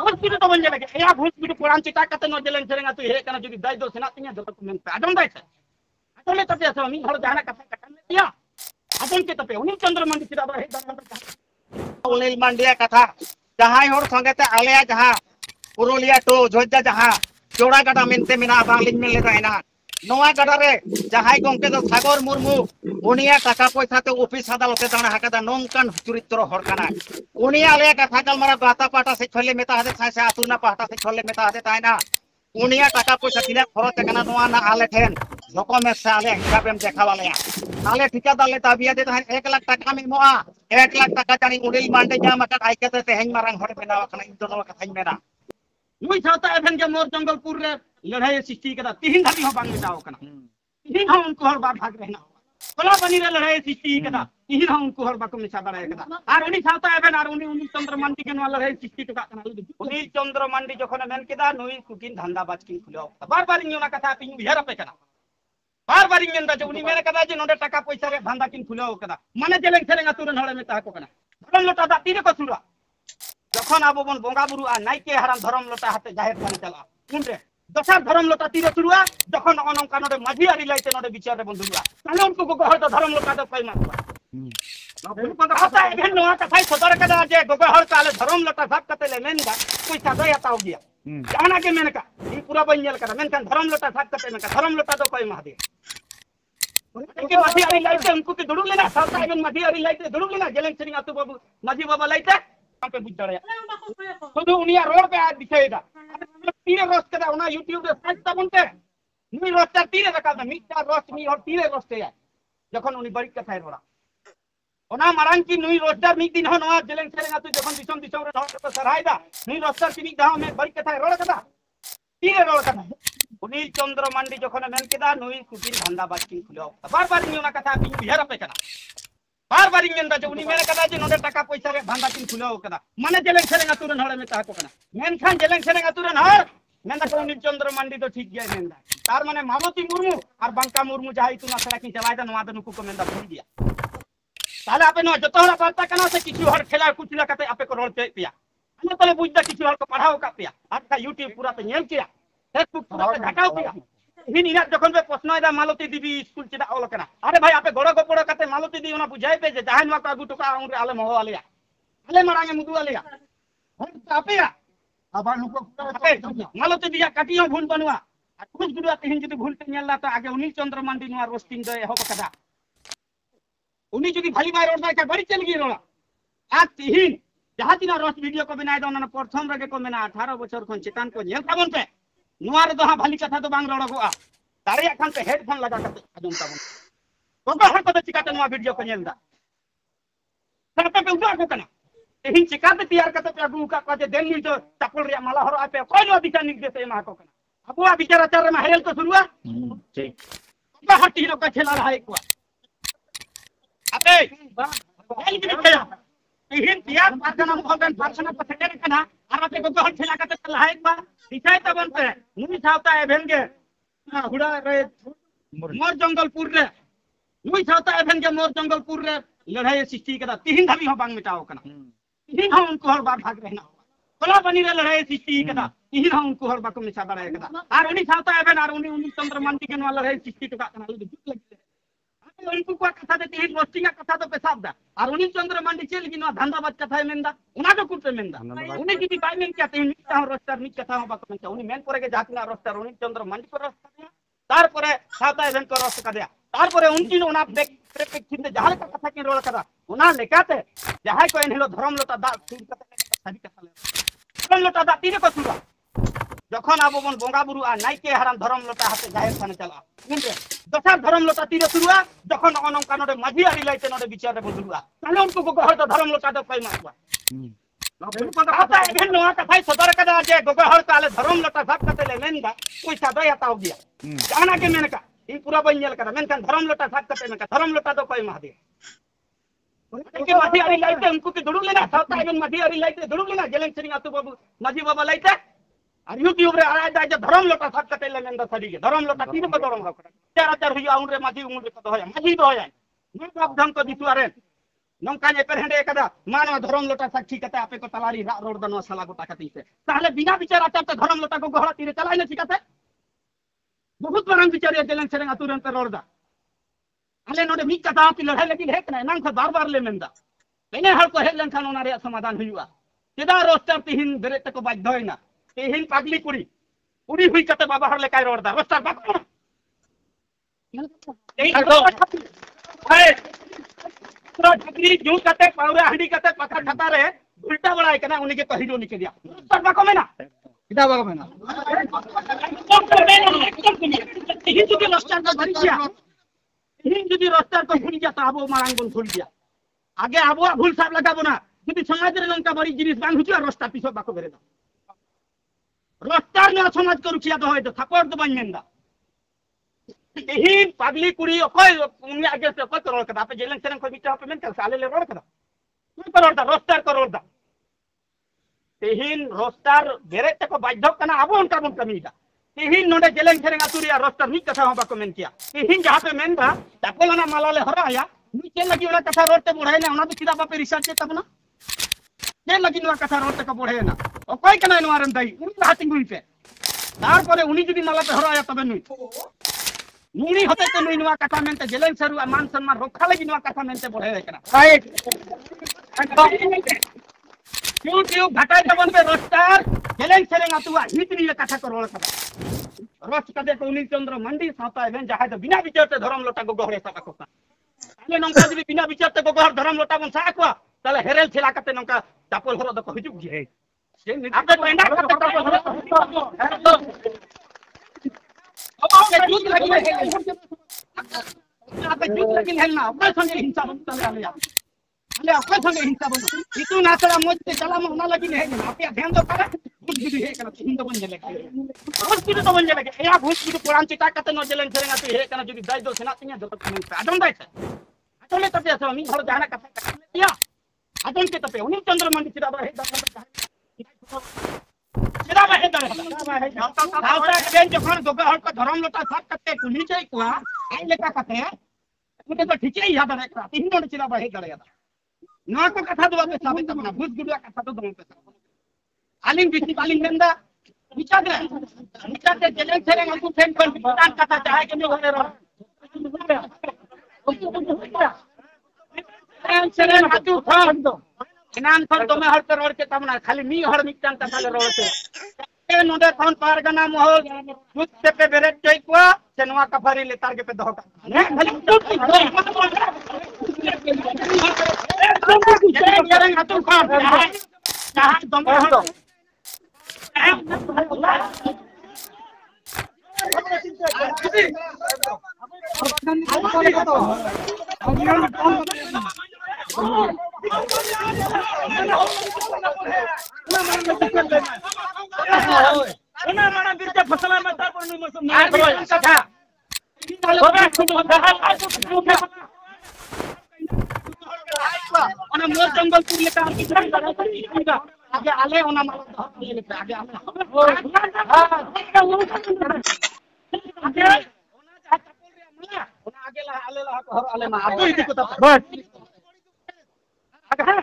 भोजपुरी तो बन जाएगा या भोजपुरी पुरान चिता कते न जेलें सेरेंगा तू हे kana जुदी दाई दो सेना तिया जत को मेन पे आदम दाई आदम ले तपे असमी हर जाना कथा कटन दिया आदम के तपे उनी चंद्र मंडी चिता हे दान उनी मंडिया कथा जहां हर संगे ते आलेया जहां पुरुलिया टो जोजा जहां चोड़ा गडा मेनते मेना बांगलिन में ले रहना नोआ गडा रे जहां गंके दो सागर मुर्मू उनिया टाका पैसा ते ऑफिस अदालते दाना हाकादा नोंकान चरित्र हर काना उनिया आलेया कथा गलमारा बाता पाटा से छले मेता हदे सासे आतुना पाटा से छले मेता हदे ताइना उनिया टाका पैसा तिना खरच कना नोआ ना आले ठेन जको में से आले हिसाबेम देखावालेया आले ठिकादार ले ताबिया दे 1 लाख टाका में मोआ 1 लाख टाका जानी उडिल मांडे जाम का आइकते तेहें मारंग हर बेना कना इंदोनल कथाई मेना नुई सावता एभेन के मोर जंगलपुर रे लड़ाई सृष्टि कदा तिहिन धाबी हो बांग मेटाओ कना तिहिन हम उनको हर बार भाग रहना कोला बनी रे लड़ाई सृष्टि कदा तिहिन हम उनको हर बाको मिसा बड़ा कदा आर उनी सावता एभेन आर उनी चंद्र मंडी के लड़ाई सृष्टि टका कना उनी चंद्र मंडी जखन मेन केदा नुई कुकिन धंधा बाजकिन खुलो बार बार इना कथा पिन बिहार पे कना बार बार इन दा उनी मेरे कदा जे नोडे टाका पैसा रे धंधा किन खुलो कदा माने जेलें सेरेंगा तुरन हळे में ताको कना धरम लोटा दा तीरे को सुरा जखन आबो बन बोंगा बुरु आ नाइके हराम धरम लोटा हाते जाहेर थाने चला उनरे दसार धरम लोटा तीरे सुरुआ जखन अनम कानोडे माझी आरी लाइते नोडे विचार रे बंधुआ ताले उनको गोगो हर धरम लोटा दो कई मारवा नबुन को कथा एभेन नोआ कथा सदर कदा जे गोगो हर काले धरम लोटा सब कते ले मेनगा पैसा दया ताओ गया जाना के मेनका ई पूरा बंजल कदा मेनकन धरम लोटा सब कते मेनका धरम लोटा दो कई मादे उनके माझी आरी लाइते उनको के दुडू लेना साता एभेन माझी आरी लाइते दुडू लेना जेलें सेरिंग आतु बाबू माझी बाबा लाइते पे बुझ दड़या तो उनिया रोड पे आज दिखेगा तीरे रोस्ट कदा उना YouTube रे सर्च तबनते नी रोस्ट तीरे रका मिटा रोस्ट मी और तीरे रोस्ट है जखन उनी बड़ी कथा रोड़ा ओना मारांग की नुई रोस्टर मी दिन हो नवा जेलें सेरेंगा तू जखन दिसम दिसम रे नोट पे सरायदा नुई रोस्टर की दाव में बड़ी कथा रोड़ा कदा तीरे रोड़ा कदा उनी चंद्र मंडी जखन मेन केदा नुई कुकिन धंधा बाजकिन खुलो बार बार इना कथा पिन बिहार पे कदा बार बार इन दा उनी मेरे कदा जे नोडे टाका पैसा रे धंधा किन खुलो कदा माने जेलें सेरेंगा तुरन हळे में ताको कना मेन खान जेलें सेरेंगा तुरन हर मेंदा को उनी चंद्र मंडी तो ठीक गया मेंदा तार माने मालती मुर्मू और बंका मुर्मू जाई तुना सरा की चलायदा नवा दनु को मेंदा भूल गया ताले आपे न जतोरा बाता कना से किछु हर खेला कुछ लकते आपे को रोल पे पिया अन्य तले बुझदा किछु हर को पढ़ाओ का पिया आज का YouTube पूरा पे नेल किया फेसबुक पूरा पे ढकाओ पिया हिन इना जखन पे प्रश्न इदा मालती दीदी स्कूल चिदा ओल कना अरे भाई आपे गोड़ो गोपड़ो कते मालती दी ओना बुझाई पे जे जहान वा का गुटका उनरे आले मोह वालिया आले मारांगे मुदु वालिया हम तापिया अब नुको मालती दिया काटियो भूल बनवा आ कुछ गुडुआ तिहिन जदी भूल ते नेला तो आगे उनी चंद्र मंडी नुआ रोस्टिंग दे हो कदा उनी जदी भाली मार रोड का बड़ी चल गई रोला आ तिहिन जहां तिना रोस्ट वीडियो को बनाय दो ना प्रथम रगे को मेना 18 बछर खन चेतन को नेल ताबन पे नुआर दो हा भाली कथा तो बांग रोड़गोआ तारे अखन पे हेडफोन लगा करते आजम ताबन गोगो हर को चिकाते नुआ वीडियो को नेलदा सरते पे उठा को कना एहिन चिकाते तैयार करते पे अगु का को जे देन तो चपल रे माला हर आपे कोई नो दिशा निक देते मा को कना अबुआ बिचारा चार में हेल तो शुरुआ ठीक गोगो हटी रो का खेला रहा एक बार आपे हेल की खेला एहिन तैयार पाजना मोहन पार्सना पछटे कना और आपे गोगो हट खेला करते चला एक बार दिखाई तबन पे नुई सावता एभेन के हुड़ा रे मोर जंगलपुर रे नुई सावता एभेन के मोर जंगलपुर रे लड़ाई सृष्टि कदा तिहिन धाबी हो बांग मेटाओ कना तिहिन हम उनको हर बार भाग रहना कोला बनी रे लड़ाई सृष्टि कदा तिहिन हम उनको हर बाको मिसा बड़ा कदा आर उनी सावता एभेन आर उनी चंद्र मंडी के लड़ाई सृष्टि टका कना दुख लगे उनको को कथा दे तिहिन रोस्टिंग कथा तो पेशाब दा और उनी चंद्र मंडी चल गिनो धंधा बाज कथा मेंदा उना तो कुटे मेंदा उनी की टाइमिंग क्या तिहिन ता रोस्टर नी कथा हो बाको मेंदा उनी मेन परे के जातना रोस्टर उनी चंद्र मंडी पर रोस्टर तार परे सावता एभेन को रोस्ट कदिया तार परे उनकी उना बेक प्रेपेक चिंदे जहां का कथा के रोल कदा उना लेकाते जहां को एनलो धर्म लोटा दा सुन कते सभी कथा ले धर्म लोटा दा तीरे को सुरा जखन आबो बन बोंगा बुरु आ नाइके हराम धर्म लोटा हाते जाहेर थाने चला उनरे दसार धर्म लोटा तीरे सुरुआ जखन अनम कानोडे माझी आरी लाइते नोडे विचार रे बंधुआ ताले उनको गोगो हर धर्म लोटा दो कई मारवा नबुन को कथा एभेन नोआ कथा सदर कदा जे गोगो हर काले धर्म लोटा सब कते ले मेनगा पैसा दया ताओ गया जाना के मेनका ई पूरा बंजल कदा मेनकन धर्म लोटा सब कते मेनका धर्म लोटा दो कई मादे उनके माझी आरी लाइते उनको के दुडू लेना सावता एभेन माझी आरी लाइते दुडू लेना जेलें सेरिंग आतु बाबू माझी बाबा लाइते और YouTube रे आया जाय धर्म लोटा सब कते ले मेंदा सडी के धर्म लोटा तीन को धर्म चार हुई आउन रे माझी उंग रे को होया माझी तो होया नी बाप ढंग को दिसुआ रे नौका एपर हेंडे कदा मानवा धर्म लोटा साक्षी कते आपे को तलारी रोड दनो साला गोटा कती से ताहले बिना विचार आचार ते धर्म लोटा को गहरा तीरे चलाई न चिकाते बहुत बरन विचार जेलन सेरंग अतुरन पे रोड दा आले नोडे मी कथा पि लड़ाई लगी हेक ना नाम बार बार ले मेंदा पेने हल को हेलन खान ओना रे समाधान हुआ चेदा रोस्टर तिहिन बेरे तक बाध्य होइना तिहिन पागली कुड़ी उड़ी हुई कते बाबा हर ले काय रोड दा रोस्टर बाको ठाकरी जो कते पावरा हंडी कते पथा ठता रे उल्टा बड़ाई कना उनी के कहिरो निके दिया रोस्टर बाको मेना किदा बाको मेना एकदम तिहिन जो के रोस्टर का धरी दिया तिहिन जो रोस्टर को भूल गया तो आबो मारांगन भूल गया आगे आबो भूल साब लगाबो ना যদি সমাজের লঙ্কা বড়ি জিনিস বান হুচি আর রাস্তা পিছ বাকো বেরে দাও রাস্তার না সমাজ কো রুখিয়া তো হয়তো থাপড় তো বান মেন্দা এই পাগলি কুড়ি কই উনি আগে সে কত রোড কথা আপে জেলেন সেরন কই বিটা আপে মেন কাল সালে রোড কথা তুই করোড় দা রাস্তার করোড় দা তেহিন রাস্তার বেরে তক বাধ্য কানা আবো উনকা বন কমিটা তেহিন নোডে জেলেন সেরন আতুরিয়া রাস্তার নি কথা হবা কমেন্ট কিয়া তেহিন যাহা पे মেনবা তাপলানা মালালে হরায়া नीचे लगी वाला कथा रोड ते बढ़े ना ओना तो सीधा बापे रिसर्च तब ना ये लगी नवा कथा रोड ते बढ़े ना ओ कोई कना नवारन दाई उनी हाथिंग हुई पे तार परे उनी जदी माला पे हराया तबे नुई नुनी होते तो नुई नवा कथा मेनते जेलेन सरू मान सम्मान रखा लगी नवा कथा मेनते बढ़े कना राइट क्यों घटाई तबन पे रोस्टर जेलेन सेरेंग अतुआ हितनी कथा को रोड कदा रोस्ट कदे को उनी चंद्र मंडी साता है जहां तो बिना विचार से धर्म लोटा को गहरे सका को आले नंका जदी बिना विचार ते गोहर धर्म लोटा बन साकवा तले हेरेल छिला कते नंका तापल हरो दको हिजुक जे आपे पेंडा कते तापल हरो आपे जुत लगी आपे जुत लगी है ना आपे संगे हिंसा बन तले आले आपे संगे हिंसा बन इतु नाचला मोते चला मना लगी है ना आपे ध्यान दो करे बुद्धि है कना हिंदो बन जले बुद्धि तो बन जले या बुद्धि पुराण चिता कते न जलन सेरेंगा तो हे कना जदी दाई दो सेना तिया जत कमेंट आदम दाई अतले तपे असो मी हर जाना कथा कथा दिया आदम के तपे उनी चंद्र मंडी चिदा बहे चिदा बहे दर आवता के जखन दोगा हर का धर्म लोटा साथ कते कुनी छै कुआ आई लेका कते मुते तो ठीके याद रखरा तीन नोट चिदा बहे दर यादा नवा को कथा दो पे साबित करना भूत गुड़िया कथा तो दो पे आलिम बिसी आलिम नंदा विचार के जलन सेरेंग को फेन पर विचार कथा चाहे के घरे रह सेरेंग हाथू खान दो इनान पर तो मैं हर पे रोड के तमना खाली मी हर मिटान कथा ले रोड से ए नोडे थान पारगना मोहल भूत से पे बेरेट चई को सेनवा कफारी ले तार के पे दोका ने खाली सेरेंग हाथू खान जहां दम फसल में मोर जंगलपुर लेकर आगे आले ओना माला ये लेके आगे आले आगे ओना जा चपोल रे मला ओना आगे ला आले ला हर आले मा आदो इदी को त बस आगे हां